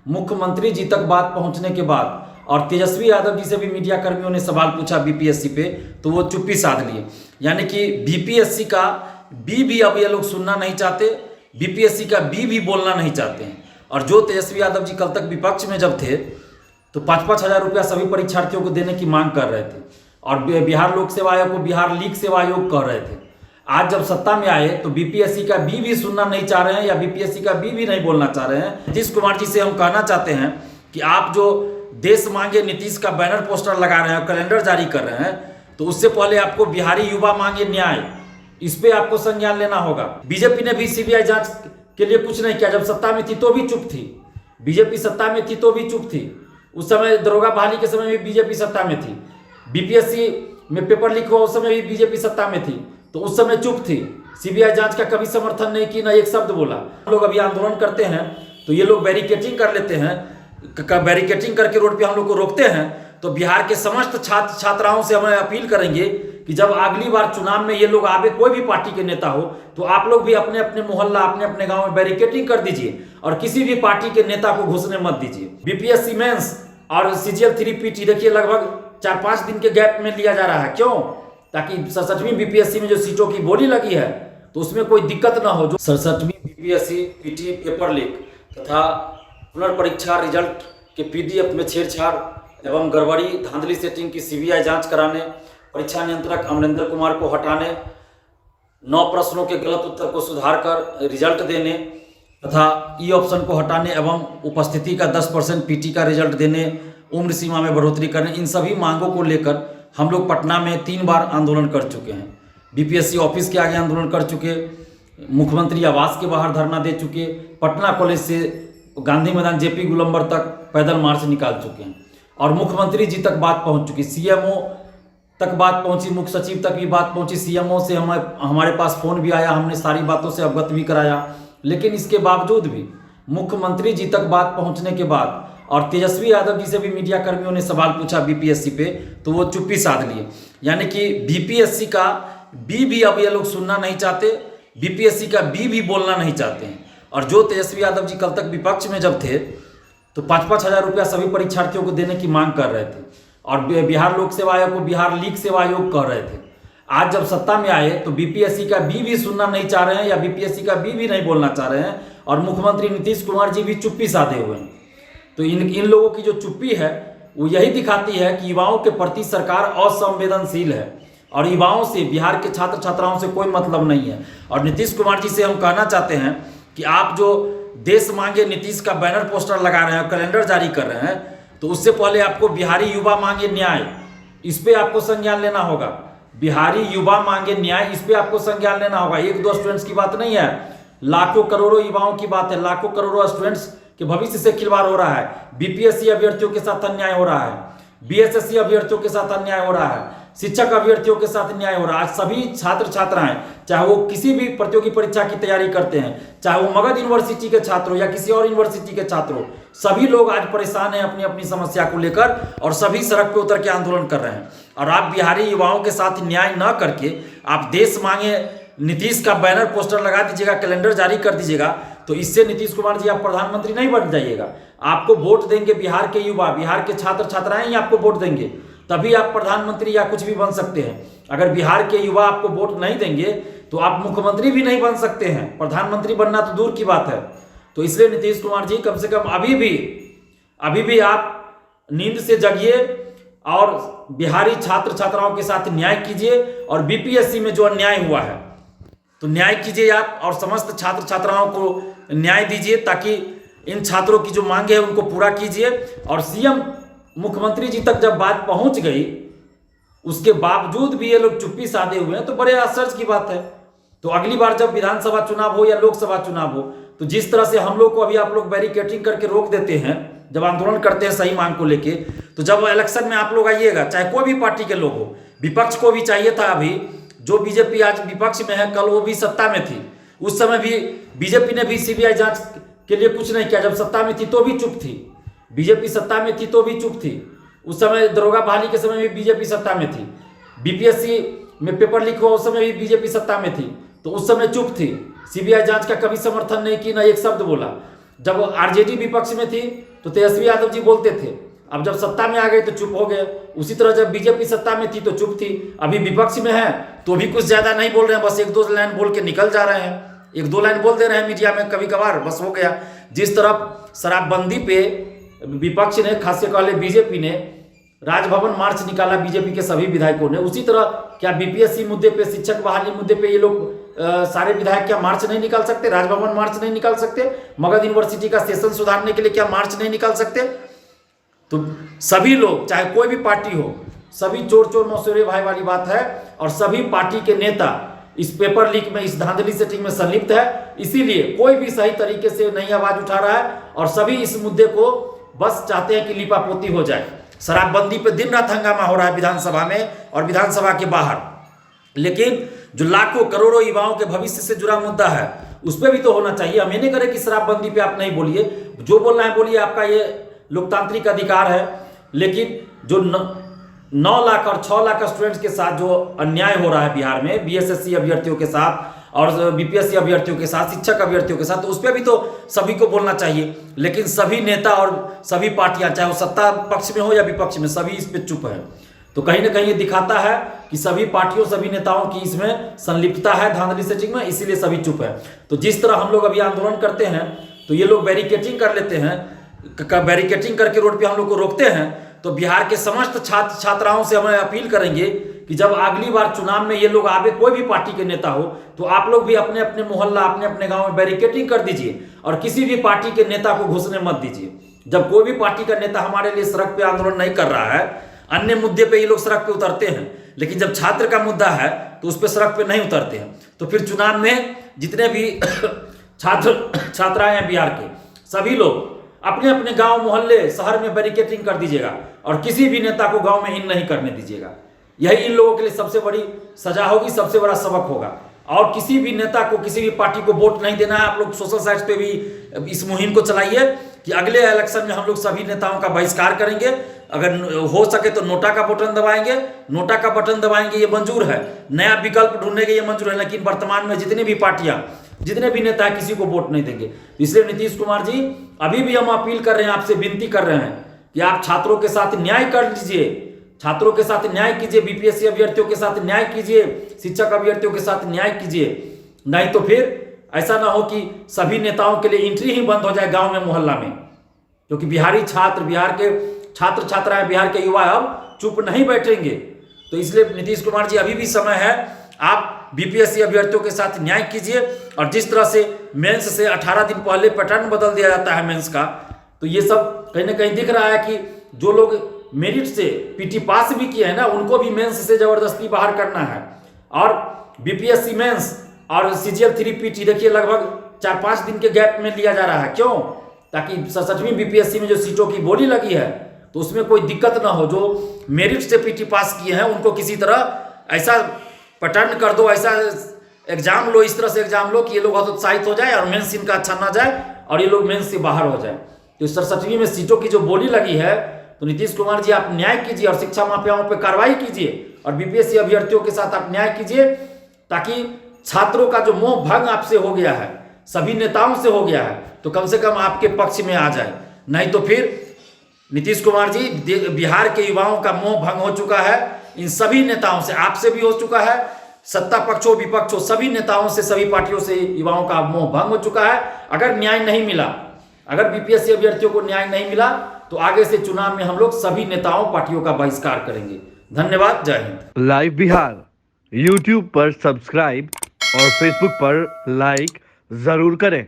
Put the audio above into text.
मुख्यमंत्री जी तक बात पहुंचने के बाद और तेजस्वी यादव जी से भी मीडिया कर्मियों ने सवाल पूछा बीपीएससी पे, तो वो चुप्पी साध लिए। यानी कि बीपीएससी का बी भी अब ये लोग सुनना नहीं चाहते, बीपीएससी का बी भी बोलना नहीं चाहते हैं। और जो तेजस्वी यादव जी कल तक विपक्ष में जब थे तो 5-5 हज़ार रुपया सभी परीक्षार्थियों को देने की मांग कर रहे थे और बिहार लोक सेवा आयोग को बिहार लीग सेवा आयोग कह रहे थे। आज जब सत्ता में आए तो बीपीएससी का बी भी सुनना नहीं चाह रहे हैं या बीपीएससी का बी भी नहीं बोलना चाह रहे हैं। नीतीश कुमार जी से हम कहना चाहते हैं कि आप जो देश मांगे नीतीश का बैनर पोस्टर लगा रहे हैं और कैलेंडर जारी कर रहे हैं, तो उससे पहले आपको बिहारी युवा मांगे न्याय, इस पे आपको संज्ञान लेना होगा। बीजेपी ने भी सीबीआई जांच के लिए कुछ नहीं किया। जब सत्ता में थी तो भी चुप थी, बीजेपी सत्ता में थी तो भी चुप थी। उस समय दरोगा बहाली के समय भी बीजेपी सत्ता में थी, बीपीएससी में पेपर लीक हुआ उस समय भी बीजेपी सत्ता में थी, तो उस समय चुप थी। सीबीआई जांच का कभी समर्थन नहीं की, ना एक शब्द बोला। हम लोग अभी आंदोलन करते हैं तो ये लोग बैरिकेटिंग कर लेते हैं, बैरिकेटिंग करके रोड पे हम लोग को रोकते हैं। तो बिहार के समस्त छात्र छात्राओं से हमें अपील करेंगे कि जब अगली बार चुनाव में ये लोग आवे, कोई भी पार्टी के नेता हो, तो आप लोग भी अपने अपने मोहल्ला, अपने अपने गांव में बैरिकेटिंग कर दीजिए और किसी भी पार्टी के नेता को घुसने मत दीजिए। बीपीएससी मेंस और सीजीएल 3 पीटी देखिए लगभग 4-5 दिन के गैप में लिया जा रहा है। क्यों? ताकि 67वीं बीपीएससी में जो सीटों की बोली लगी है तो उसमें कोई दिक्कत ना हो। जो 67वीं बीपीएससी पीटी पेपर लीक तथा पुनर्परीक्षा रिजल्ट के पीडीएफ में छेड़छाड़ एवं गड़बड़ी धांधली सेटिंग की सीबीआई जांच कराने, परीक्षा नियंत्रक अमरेंद्र कुमार को हटाने, 9 प्रश्नों के गलत उत्तर को सुधार कर रिजल्ट देने तथा ई ऑप्शन को हटाने एवं उपस्थिति का 10% पीटी का रिजल्ट देने, उम्र सीमा में बढ़ोतरी करने, इन सभी मांगों को लेकर हम लोग पटना में 3 बार आंदोलन कर चुके हैं। बीपीएससी ऑफिस के आगे आंदोलन कर चुके, मुख्यमंत्री आवास के बाहर धरना दे चुके, पटना कॉलेज से गांधी मैदान जेपी गोलंबर तक पैदल मार्च निकाल चुके हैं और मुख्यमंत्री जी तक बात पहुंच चुकी, सीएमओ तक बात पहुंची, मुख्य सचिव तक भी बात पहुंची, सीएमओ से हमारे पास फोन भी आया, हमने सारी बातों से अवगत भी कराया। लेकिन इसके बावजूद भी मुख्यमंत्री जी तक बात पहुंचने के बाद और तेजस्वी यादव जी से भी मीडिया कर्मियों ने सवाल पूछा बीपीएससी पे, तो वो चुप्पी साध लिए। यानी कि बीपीएससी का बी भी अब ये लोग सुनना नहीं चाहते, बीपीएससी का बी भी बोलना नहीं चाहते हैं। और जो तेजस्वी यादव जी कल तक विपक्ष में जब थे तो 5-5 हज़ार रुपया सभी परीक्षार्थियों को देने की मांग कर रहे थे और बिहार लोक सेवा आयोग को बिहार लीग सेवा आयोग कह रहे थे। आज जब सत्ता में आए तो बीपीएससी का बी भी सुनना नहीं चाह रहे हैं या बीपीएससी का बी भी नहीं बोलना चाह रहे हैं और मुख्यमंत्री नीतीश कुमार जी भी चुप्पी साधे हुए हैं। तो इन लोगों की जो चुप्पी है वो यही दिखाती है कि युवाओं के प्रति सरकार असंवेदनशील है और युवाओं से, बिहार के छात्र छात्राओं से कोई मतलब नहीं है। और नीतीश कुमार जी से हम कहना चाहते हैं कि आप जो देश मांगे नीतीश का बैनर पोस्टर लगा रहे हैं, कैलेंडर जारी कर रहे हैं, तो उससे पहले आपको बिहारी युवा मांगे न्याय, इस पे आपको संज्ञान लेना होगा। बिहारी युवा मांगे न्याय, इस पे आपको संज्ञान लेना होगा। 1-2 स्टूडेंट्स की बात नहीं है, लाखों करोड़ों युवाओं की बात है, लाखों करोड़ों स्टूडेंट्स के भविष्य से खिलवाड़ हो रहा है। बीपीएससी अभ्यर्थियों के साथ अन्याय हो रहा है, बीएसएससी अभ्यर्थियों के साथ अन्याय हो रहा है, शिक्षक अभ्यर्थियों के साथ न्याय हो रहा है। सभी छात्र छात्राएं, चाहे वो किसी भी प्रतियोगी परीक्षा की तैयारी करते हैं, चाहे वो मगध यूनिवर्सिटी के छात्र हो या किसी और यूनिवर्सिटी के छात्र हो, सभी लोग आज परेशान हैं अपनी अपनी समस्या को लेकर और सभी सड़क पे उतर के आंदोलन कर रहे हैं। और आप बिहारी युवाओं के साथ न्याय न करके आप देश मांगे नीतीश का बैनर पोस्टर लगा दीजिएगा, कैलेंडर जारी कर दीजिएगा, तो इससे नीतीश कुमार जी आप प्रधानमंत्री नहीं बन जाइएगा। आपको वोट देंगे बिहार के युवा, बिहार के छात्र छात्राएं ही आपको वोट देंगे, तभी आप प्रधानमंत्री या कुछ भी बन सकते हैं। अगर बिहार के युवा आपको वोट नहीं देंगे तो आप मुख्यमंत्री भी नहीं बन सकते हैं, प्रधानमंत्री बनना तो दूर की बात है। तो इसलिए नीतीश कुमार जी कम से कम अभी भी आप नींद से जगिए और बिहारी छात्र छात्राओं के साथ न्याय कीजिए और बीपीएससी में जो अन्याय हुआ है तो न्याय कीजिए आप और समस्त छात्र छात्राओं को न्याय दीजिए ताकि इन छात्रों की जो मांगे है उनको पूरा कीजिए। और सीएम मुख्यमंत्री जी तक जब बात पहुंच गई उसके बावजूद भी ये लोग चुप्पी साधे हुए हैं तो बड़े आश्चर्य की बात है। तो अगली बार जब विधानसभा चुनाव हो या लोकसभा चुनाव हो तो जिस तरह से हम लोग को अभी आप लोग बैरिकेटिंग करके रोक देते हैं जब आंदोलन करते हैं सही मांग को लेके, तो जब इलेक्शन में आप लोग आइएगा, चाहे कोई भी पार्टी के लोग हो, विपक्ष को भी चाहिए था, अभी जो बीजेपी आज विपक्ष में है कल वो भी सत्ता में थी, उस समय भी बीजेपी ने भी सीबीआई जांच के लिए कुछ नहीं किया। जब सत्ता में थी तो भी चुप थी, बीजेपी सत्ता में थी तो भी चुप थी। उस समय दरोगा बहाली के समय भी बीजेपी सत्ता में थी, बीपीएससी में पेपर लीक हुआ उस समय भी बीजेपी सत्ता में थी, तो उस समय चुप थी, सीबीआई जांच का कभी समर्थन नहीं की, ना एक शब्द बोला। जब आरजेडी विपक्ष में थी तो तेजस्वी यादव जी बोलते थे, अब जब सत्ता में आ गए तो चुप हो गए। उसी तरह जब बीजेपी सत्ता में थी तो चुप थी, अभी विपक्ष में है तो भी कुछ ज्यादा नहीं बोल रहे हैं, बस एक दो लाइन बोल के निकल जा रहे हैं, एक दो लाइन बोल दे रहे हैं मीडिया में कभी कभार, बस हो गया। जिस तरफ शराबबंदी पे विपक्ष ने, खास करके बीजेपी ने राजभवन मार्च निकाला बीजेपी के सभी विधायकों ने, उसी तरह क्या बीपीएससी मुद्दे पे, शिक्षक बहाली मुद्दे पे ये लोग सारे विधायक क्या मार्च नहीं निकाल सकते, राजभवन मार्च नहीं निकाल सकते, मगध यूनिवर्सिटी का सेशन सुधारने के लिए क्या मार्च नहीं निकाल सकते? तो सभी लोग, चाहे कोई भी पार्टी हो, सभी चोर चोर मौसेरे भाई वाली बात है, और सभी पार्टी के नेता इस पेपर लीक में, इस धांधली सेटिंग में संलिप्त है। इसीलिए कोई भी सही तरीके से नहीं आवाज उठा रहा है, और सभी इस मुद्दे को बस चाहते हैं कि लिपापोती हो जाए। शराबबंदी पे दिन रात हंगामा हो रहा है विधानसभा में और विधानसभा के बाहर, लेकिन जो लाखों करोड़ों युवाओं के भविष्य से जुड़ा मुद्दा है उस पर भी तो होना चाहिए। हम ये नहीं करें कि शराबबंदी पे आप नहीं बोलिए, जो बोलना है बोलिए, आपका ये लोकतांत्रिक अधिकार है। लेकिन जो 9 लाख और 6 लाख स्टूडेंट्स के साथ जो अन्याय हो रहा है बिहार में, बीएसएससी अभ्यर्थियों के साथ और बीपीएससी अभ्यर्थियों के साथ, शिक्षक अभ्यर्थियों के साथ, तो उस पर भी तो सभी को बोलना चाहिए। लेकिन सभी नेता और सभी पार्टियां, चाहे वो सत्ता पक्ष में हो या विपक्ष में, सभी इस पे चुप है। तो कहीं ना कहीं ये दिखाता है कि सभी पार्टियों, सभी नेताओं की इसमें संलिप्तता है धांधली सेटिंग में, इसीलिए सभी चुप है। तो जिस तरह हम लोग अभी आंदोलन करते हैं तो ये लोग बैरिकेटिंग कर लेते हैं, बैरिकेटिंग करके रोड पे हम लोग को रोकते हैं। तो बिहार के समस्त छात्र छात्राओं से हमें अपील करेंगे कि जब अगली बार चुनाव में ये लोग आवे, कोई भी पार्टी के नेता हो, तो आप लोग भी अपने अपने मोहल्ला, अपने अपने गांव में बैरिकेटिंग कर दीजिए और किसी भी पार्टी के नेता को घुसने मत दीजिए। जब कोई भी पार्टी का नेता हमारे लिए सड़क पे आंदोलन नहीं कर रहा है, अन्य मुद्दे पे ये लोग सड़क पे उतरते हैं, लेकिन जब छात्र का मुद्दा है तो उस पर सड़क पे नहीं उतरते हैं। तो फिर चुनाव में जितने भी छात्र छात्राएं हैं बिहार के, सभी लोग अपने अपने गांव, मोहल्ले, शहर में बैरिकेटिंग कर दीजिएगा और किसी भी नेता को गांव में इन नहीं करने दीजिएगा। यही इन लोगों के लिए सबसे बड़ी सजा होगी, सबसे बड़ा सबक होगा। और किसी भी नेता को, किसी भी पार्टी को वोट नहीं देना है। आप लोग सोशल साइट्स पे भी इस मुहिम को चलाइए कि अगले इलेक्शन में हम लोग सभी नेताओं का बहिष्कार करेंगे। अगर हो सके तो नोटा का बटन दबाएंगे, नोटा का बटन दबाएंगे, ये मंजूर है। नया विकल्प ढूंढेंगे, ये मंजूर है। लेकिन वर्तमान में जितनी भी पार्टियां, जितने भी नेता है, किसी को वोट नहीं देंगे। इसलिए नीतीश कुमार जी, अभी भी हम अपील कर रहे हैं, आपसे विनती कर रहे हैं कि आप छात्रों के साथ न्याय कर लीजिए, छात्रों के साथ न्याय कीजिए, बीपीएससी अभ्यर्थियों के साथ न्याय कीजिए, शिक्षक अभ्यर्थियों के साथ न्याय कीजिए। नहीं तो फिर ऐसा ना हो कि सभी नेताओं के लिए एंट्री ही बंद हो जाए गांव में, मोहल्ला में। क्योंकि बिहारी छात्र, बिहार के छात्र छात्राएं, बिहार के युवा अब चुप नहीं बैठेंगे। तो इसलिए नीतीश कुमार जी, अभी भी समय है, आप बीपीएससी अभ्यर्थियों के साथ न्याय कीजिए। और जिस तरह से मेंस से 18 दिन पहले पैटर्न बदल दिया जाता है मेंस का, तो ये सब कहीं ना कहीं दिख रहा है कि जो लोग मेरिट से पीटी पास भी किए हैं ना, उनको भी मेंस से जबरदस्ती बाहर करना है। और बीपीएससी मेंस और सीजीएल 3 पीटी देखिए लगभग 4-5 दिन के गैप में लिया जा रहा है। क्यों? ताकि 67वीं बीपीएससी में जो सीटों की बोली लगी है तो उसमें कोई दिक्कत ना हो। जो मेरिट से पीटी पास किए हैं उनको किसी तरह ऐसा पैटर्न कर दो, ऐसा एग्जाम लो, इस तरह से एग्जाम लो कि ये लोग हतोत्साहित हो जाए और मेंस इनका अच्छा ना जाए और ये लोग मेंस से बाहर हो जाए। तो 67वीं में सीटों की जो बोली लगी है, तो नीतीश कुमार जी, आप न्याय कीजिए और शिक्षा माफियाओं पर कार्रवाई कीजिए और बीपीएससी अभ्यर्थियों के साथ आप न्याय कीजिए, ताकि छात्रों का जो मोह भंग आपसे हो गया है, सभी नेताओं से हो गया है, तो कम से कम आपके पक्ष में आ जाए। नहीं तो फिर नीतीश कुमार जी, बिहार के युवाओं का मोह भंग हो चुका है इन सभी नेताओं से, आपसे भी हो चुका है, सत्ता पक्ष हो विपक्ष हो, सभी नेताओं से, सभी पार्टियों से युवाओं का मोह भंग हो चुका है। अगर न्याय नहीं मिला, अगर बीपीएससी अभ्यर्थियों को न्याय नहीं मिला, तो आगे से चुनाव में हम लोग सभी नेताओं, पार्टियों का बहिष्कार करेंगे। धन्यवाद। जय हिंद। लाइव बिहार यूट्यूब पर सब्सक्राइब और फेसबुक पर लाइक जरूर करें।